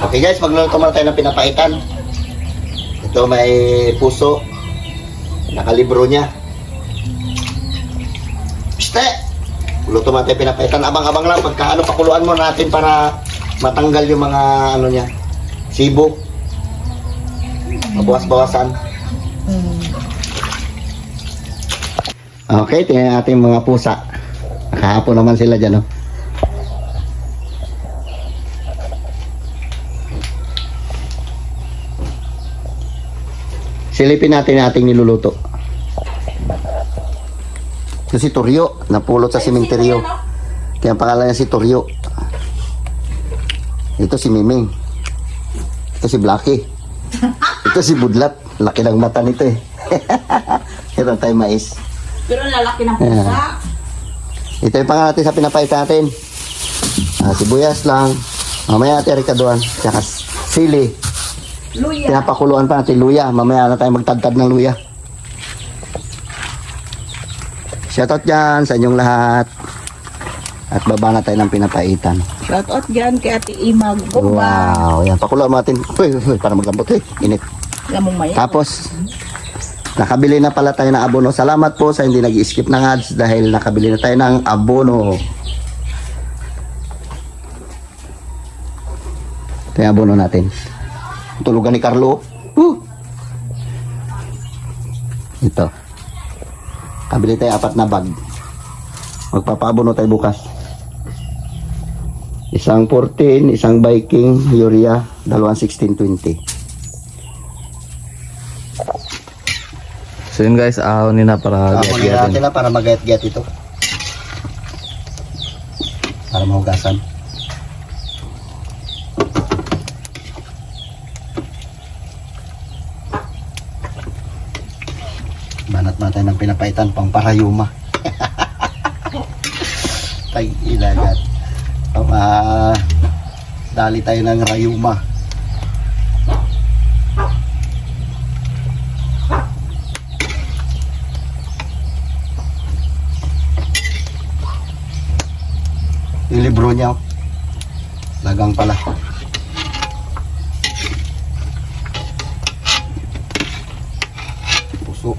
Okay guys, magluluto muna tayo ng pinapaitan. Ito may puso. Nakalibro niya. Piste! Luto muna tayo pinapaitan. Abang-abang lang pagka pakuluan mo natin para matanggal yung mga niya. Sibo. Mabawas-bawasan. Okay, tingnan natin yung mga pusa. Nakahapon naman sila dyan, oh. Silipin natin ating niluluto. Ito si Toryo, napulot sa simenteryo. Kaya ang pangalan niya si Toryo. Ito si Miming. Ito si Blacky. Ito si Budlat. Laki ng mata nito eh. Ito tayo mais. Pero lalaki ng pusa. Ito yung pangalan natin sa pinapaitan natin. Sibuyas lang. Mamaya natin rikaduan. Tsaka sili. Luya. Pinapakuluan pa natin luya. Mamaya na tayo magtagtad ng luya. Shoutout dyan sa inyong lahat. At baba na tayo ng pinapaitan. Shoutout dyan kay Ate Imag. Wow. Yan. Pakuluan natin. Uy, para maglambot. Init. Lamong maya. Tapos, nakabili na pala tayo ng abono. Salamat po sa hindi nag-skip ng ads dahil nakabili na tayo ng abono. Ito yung abono natin. Tulugan ni Carlo. Ito. Kabili tayo 4 na bag. Magpapaabono tayo bukas. Isang 14, isang Viking, urea, 1620. So yun guys, ahonin na para Ahonin natin na para mag-get ito. Para mahugasan. Banat natin ng pinapaitan pang parayuma. Tay ilagat. Dali tayo ng rayuma. Yung libro niya, oh. Lagang pala. Puso.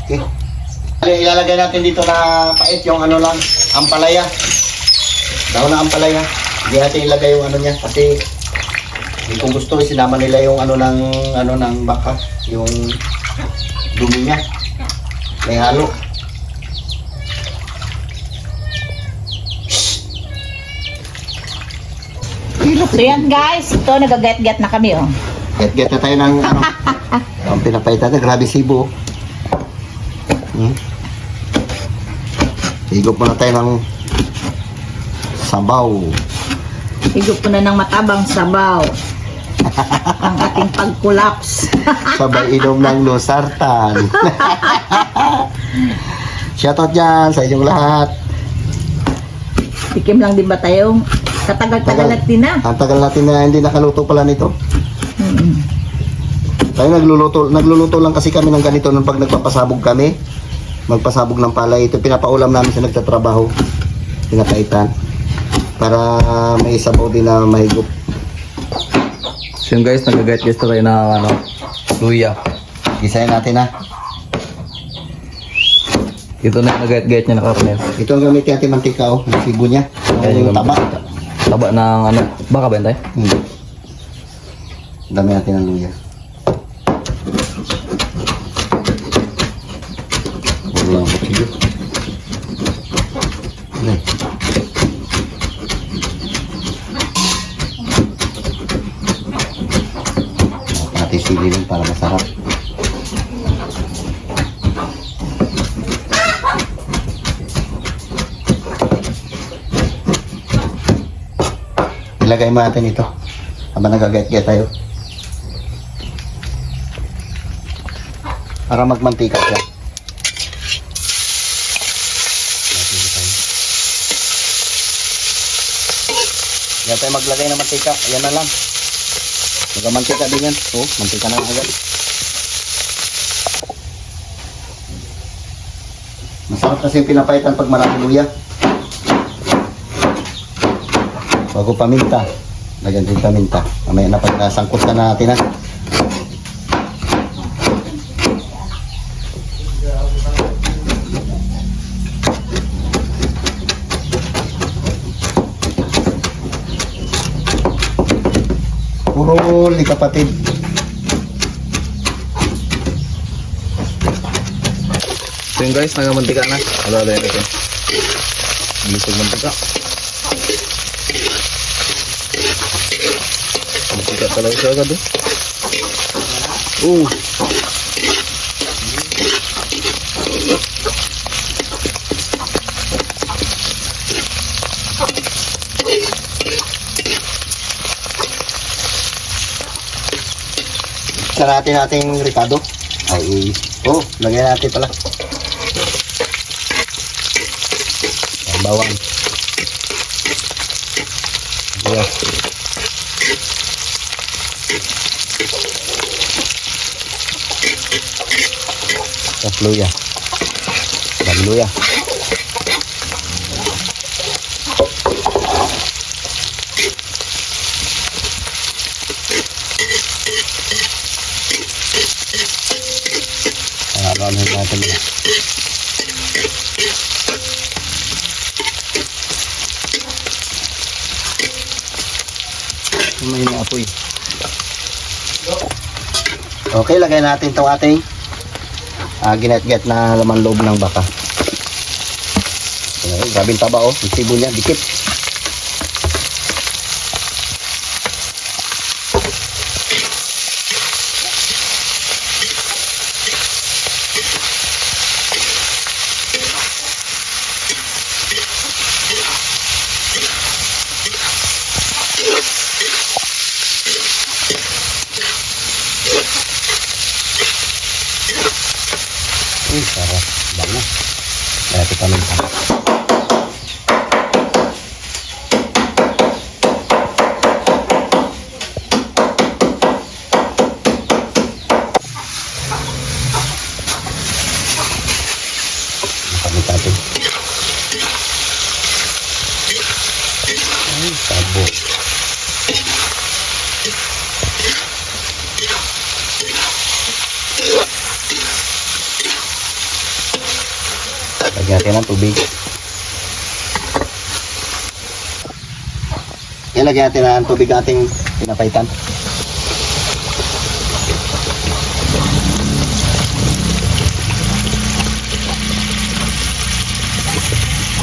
Okay. Ilalagay natin dito na pait yung lang, ampalaya. Daw na ampalaya. Hindi natin ilagay yung niya kasi kung gusto sinama nila yung ng baka, yung dumi niya. May halo. So yan guys, ito nagaget-get na kami oh. Get na tayo ng ang pinapaitan na grabe sibo. Higop muna tayo ng sabaw. Higop ko na ng matabang sabaw. Ang ating pag-collapse. Sabay inom ng losartan. Shoutout dyan sa inyong lahat. Tikim lang din ba tayong katagal-tagal natin na? Ang tagal natin na hindi nakaluto pala nito. Tayo nagluluto lang kasi kami ng ganito nung pag nagpapasabog kami. Magpasabog ng palay. Ito pinapaulam namin sa nagtatrabaho. Pinapaitan. Para may sabaw din na mahigop. So yun guys, nag-get tayo na luya. Gisahin natin ha. Ito na yung nag-get niya na karne. Ito ang gamitin natin mantika oh. Yung sibo niya. Yung taba. Taba ng baka ba yun tayo? Dami natin ng luya. Wala ang kutsilyo. Okay. Natin sililin para masarap. Ilagay mo natin ito habang nag-get tayo para magmantika siya. Yan tayo maglagay ng mantika. Ayan na lang. Magmantika din yan. Oh, mantika na agad. Masarap kasi yung pinapaitan pag marami luya. Bago paminta. Lagyan din paminta. Mamaya na pag nasangkot na natin ha. Puro ni kapatid. So yun guys, nagamantika na. Wala na ito. Bilisog mantika. Mantika talaga siya agad eh. Sarati natin Ricardo. Ay, lagyan natin pala. Ang bawang. Yes. Tapos luya. Dan luya. Ano natin yan. May naapoy. Okay, lagay natin itong ating ginat-get na laman loob ng baka. Okay, grabing taba oh. Yung sibo niya, dikit. Sarap. Bango. Kaya kita minta. Makamit natin. Ay, sabo. Lagyan natin ng tubig. Lagyan natin ng tubig ating pinapaitan.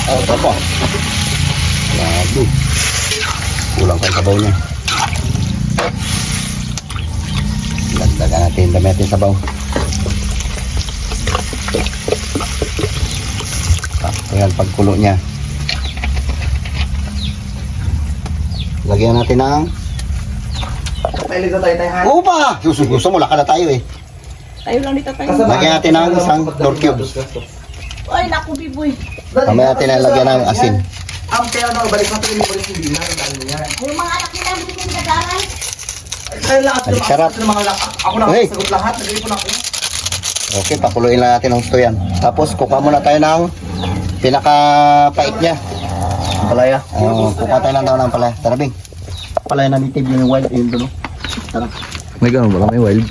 Ito po. Labo. Kulang pa yung sabaw niya. Lagdagan natin. Dami natin sabaw. Ayan, pagkulo niya. Lagyan natin ng upa! Gusto mo, laka na tayo eh. Tayo lang dito tayo. Lagyan natin ng isang door cube. Ay, naku, biboy. Mamaya natin na lagyan ng asin. Ang kaya na, balik natin yung balik yung binan. Yung mga anak nila, hindi nila nag-aral. Kaya lahat Ay, sarap. ako na Hey. sagot lahat. Nagay ko na ako. Okay, pakuluin lang natin ng gusto yan. Tapos, kuka muna tayo ng pinaka-pait niya. Palaya. Kuka tayo lang daw ng palaya. Tara, Bing. Palaya na native yung wild. Yun doon. Tara. May ganun ba? May wild.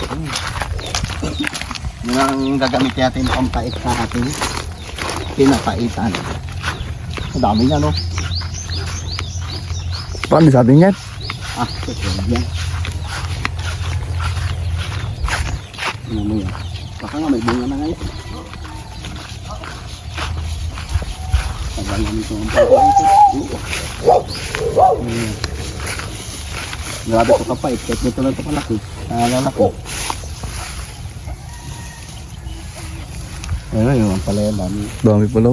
Yun ang gagamit natin pang pait sa ating pinapaitan. Ang dami niya, no? Paano sa atin yan? Susunod yan. Ano mo yan? Baka nga may bunga na ngayon. Tagal namin ito ang pagkakas. Grabe ito kapait. Kahit nito lang ito kalaki. Nalalaki. Ayun yung palaya dami. Dami pala.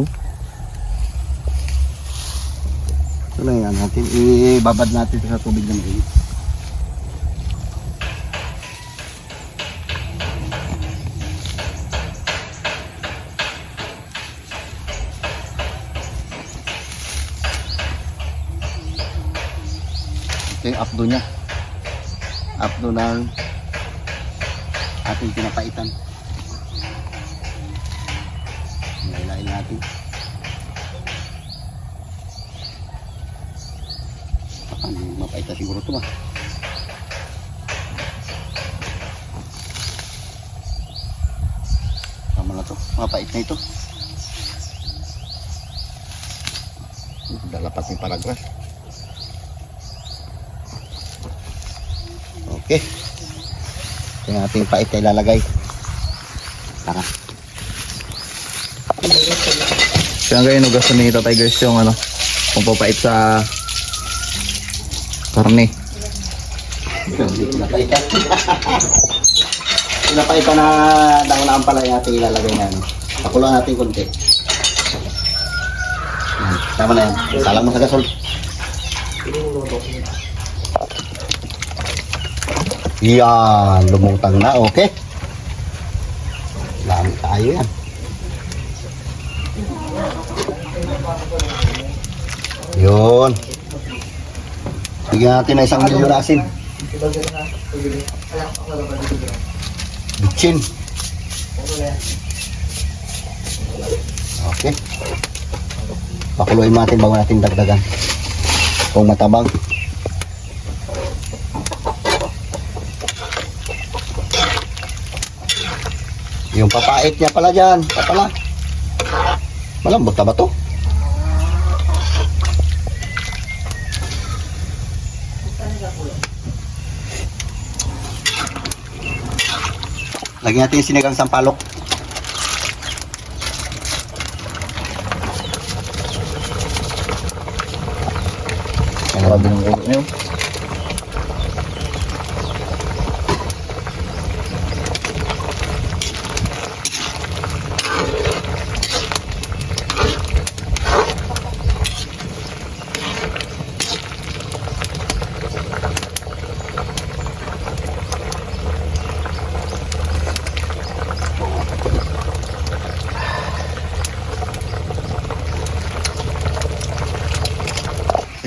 Ito lang yan natin. Ibabad natin sa tubig na mainit. Ito yung updo niya. Updo ng ating pinapaitan. Nailain natin. Mapait na siguro ito ba? Tama na to. Mapait na ito. Dalapat ni paragras. Okay. Ito yung ating pait na ilalagay. Tara. Kaya ngayon, gusto ni Tatay guys yung ano, kung papait sa karne. Pinapaitan. Pinapaitan na daunaan pala yung ating ilalagay na ano. Pakuloan natin konti. Yan, tama na yan. Salang mo sa gasol. Yan, lumutang na. Okay. Dami tayo yan. Yun. Bigyan natin na 1 milyon na asin. Bitchin. Okay. Pakuluin natin bago natin dagdagan. Kung matabang. Yung papait niya pala dyan. Papala. Malambot na ba to? Lagyan natin yung sinigang sampalok. Grabe ng ulo niyo.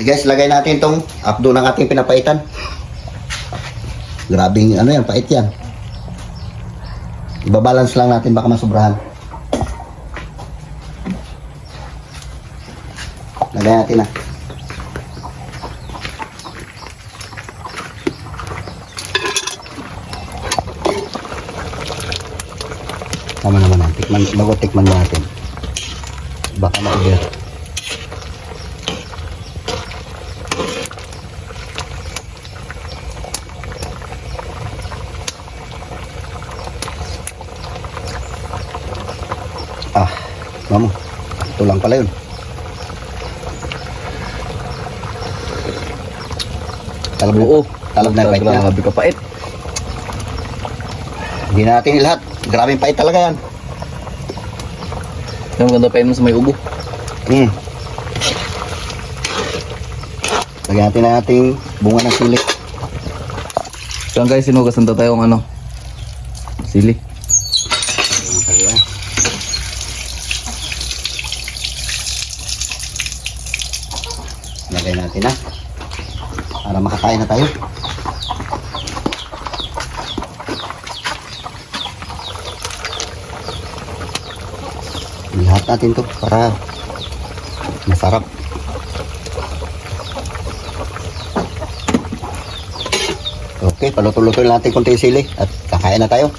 Guys, lagay natin tong abdo ng ating pinapaitan. Grabing ano yan, pait yan. Ibabalance lang natin, baka masobrahan. Lagay natin na. Tama naman na. Bago tikman natin. Baka maubir. Mamo, ito lang pala yun. Talab na, talab na yung pait niya. Grabe ka pait. Hindi natin ilahat. Grabing pait talaga yan. Yung ganda pa yun sa may ubo. Lagyan natin na ating bunga ng sili. Kaya guys, sinugasan tayo ang ano, sili. Lagay natin na para makakain na tayo. Lahat natin to para masarap. Okay, paluto-luto natin konti yung sili at kakain na tayo.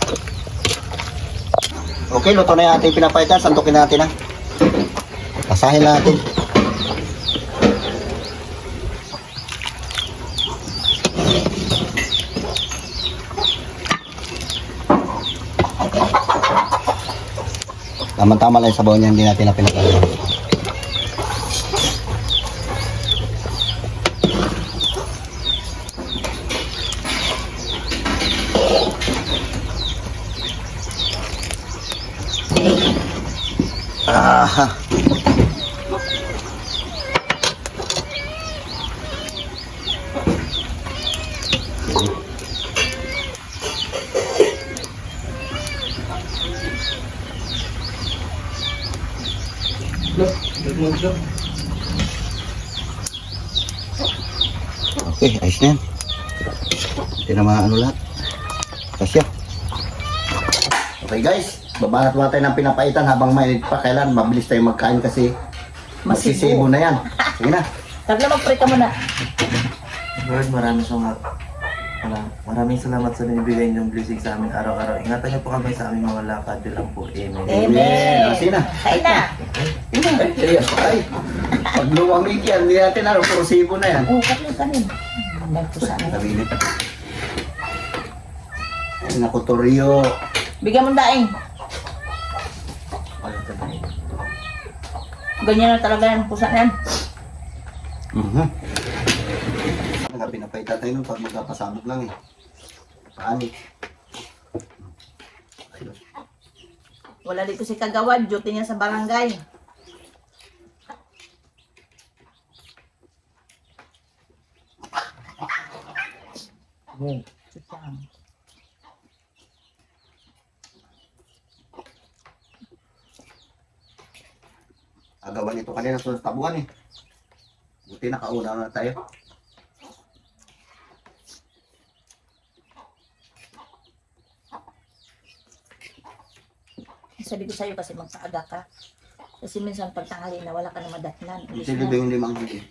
Okay, luto na yung ating pinapaitan. Santukin natin na. Pasahin natin. Tama-tama lang yung sabaw niya, hindi natin na pinagalaman. Aha. Okay, ayos na yan. Hindi na mga ano lahat. Kasya. Okay guys, babanat muna tayo ng pinapaitan habang mainit pa. Kailan mabilis tayo magkain kasi masisibo na yan. Sige na. Tara na, magprita muna. Lord, maraming salamat sa binibigay niyong blessing sa amin araw-araw. Ingatan niyo po kami sa aming mga lakad. Yun lang po. Amen. Amen. O, sige na. Kain na. Ay, pag lumamig yan, hindi natin ano, porsibo na yan. Oh, kanin. Hanggang po sana. Sabihin. Ay, naku, Torrio. Bigyan mo daing. Ganyan na talaga yung pusa na yan. Nga pinapay tatay nun pag magkapasabog lang eh. Panik. Ayos. Wala dito si Kagawad. Duty niya sa barangay. Sutang. Agawan ito kanina sa tabuhan eh. Buti nakauna na tayo. Sabi ko sa'yo kasi magpaaga ka. Kasi minsan pag tanghali na wala ka na madatnan. Hindi libing limang hindi.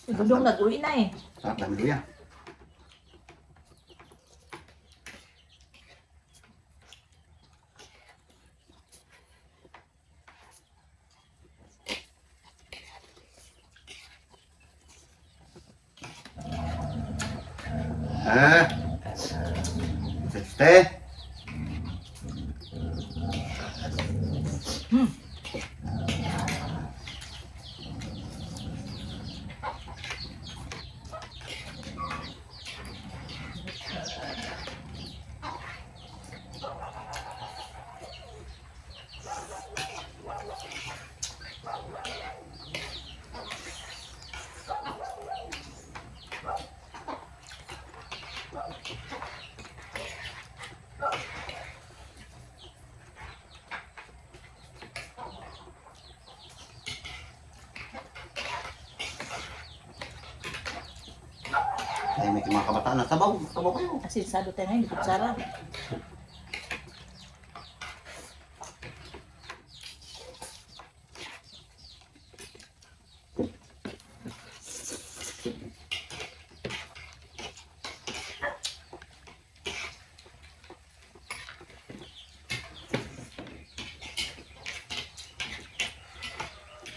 Si Budong nag-uwi na eh. Sarap ng luya. Ah. Siste. Ay, may mga kabataan na. Sabaw. Sabaw kayo. Kasi sado tayo ngayon, di kutsara.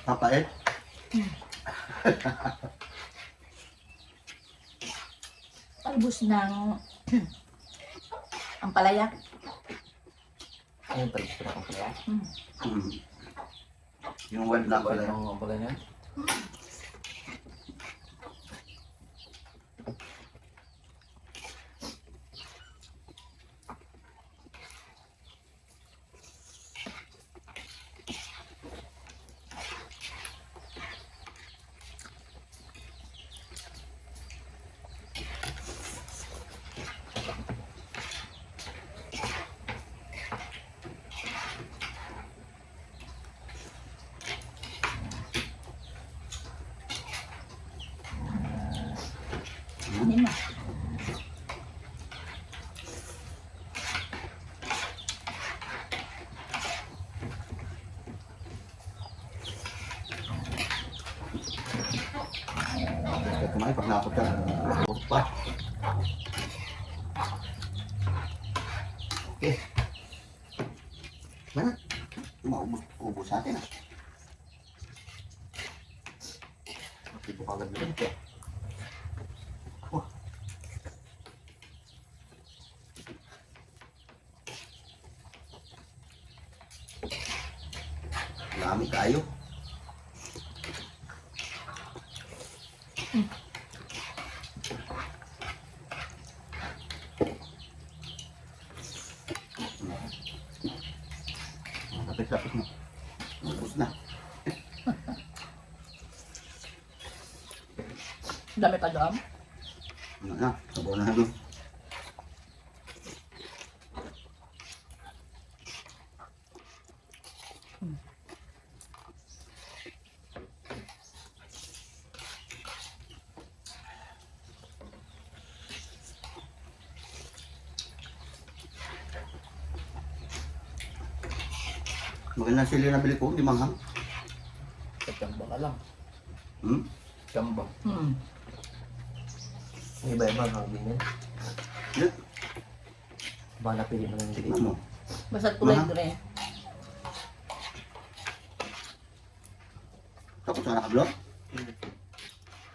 Papait. Talbos ng ampalaya. Ayun, pag-istra ko pala. Hmm. Yung wild lang pala. Ano pala niya? Ano mo? Kaya kumain pag nakapot ka. Nakapot pa. Okay. Mana? Maubos sa atin ah. Hindi ko kagad na ito. Wah. Lami kayo. Lapit-lapit mo. Ubus na. Dami pa doon. Ano na? Sabaw na doon. Magandang sili na bili ko, di manghang. Kachamba ka lang. Hmm? Chamba. Hmm. May iba-iba ang hangin yan. Yun, Bala pili mo ng tikman mo. Basta kulay Mahal. green. Tapos sa nakablo.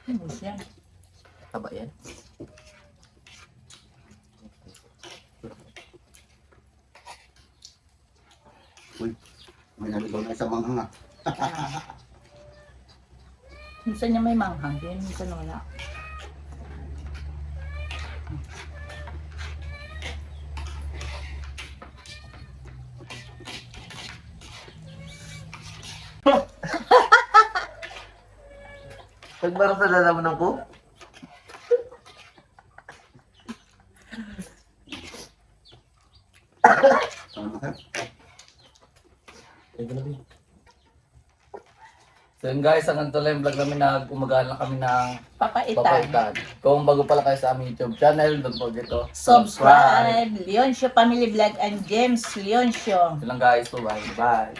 Ubus yan. Taba yan. Uy, may naligaw na isang manghang ah. Minsan niya may manghang din, minsan wala. Pagbarang sa lalamunan ko, Sama ka. ay grabe. So yun guys, hanggang tuloy yung vlog namin na gumagana lang kami ng Papaitan. papaitan. Kung bago pala kayo sa aming YouTube channel, don't forget to Subscribe! Leoncio Family Vlog and James Leoncio. Yun lang guys, bye. Bye.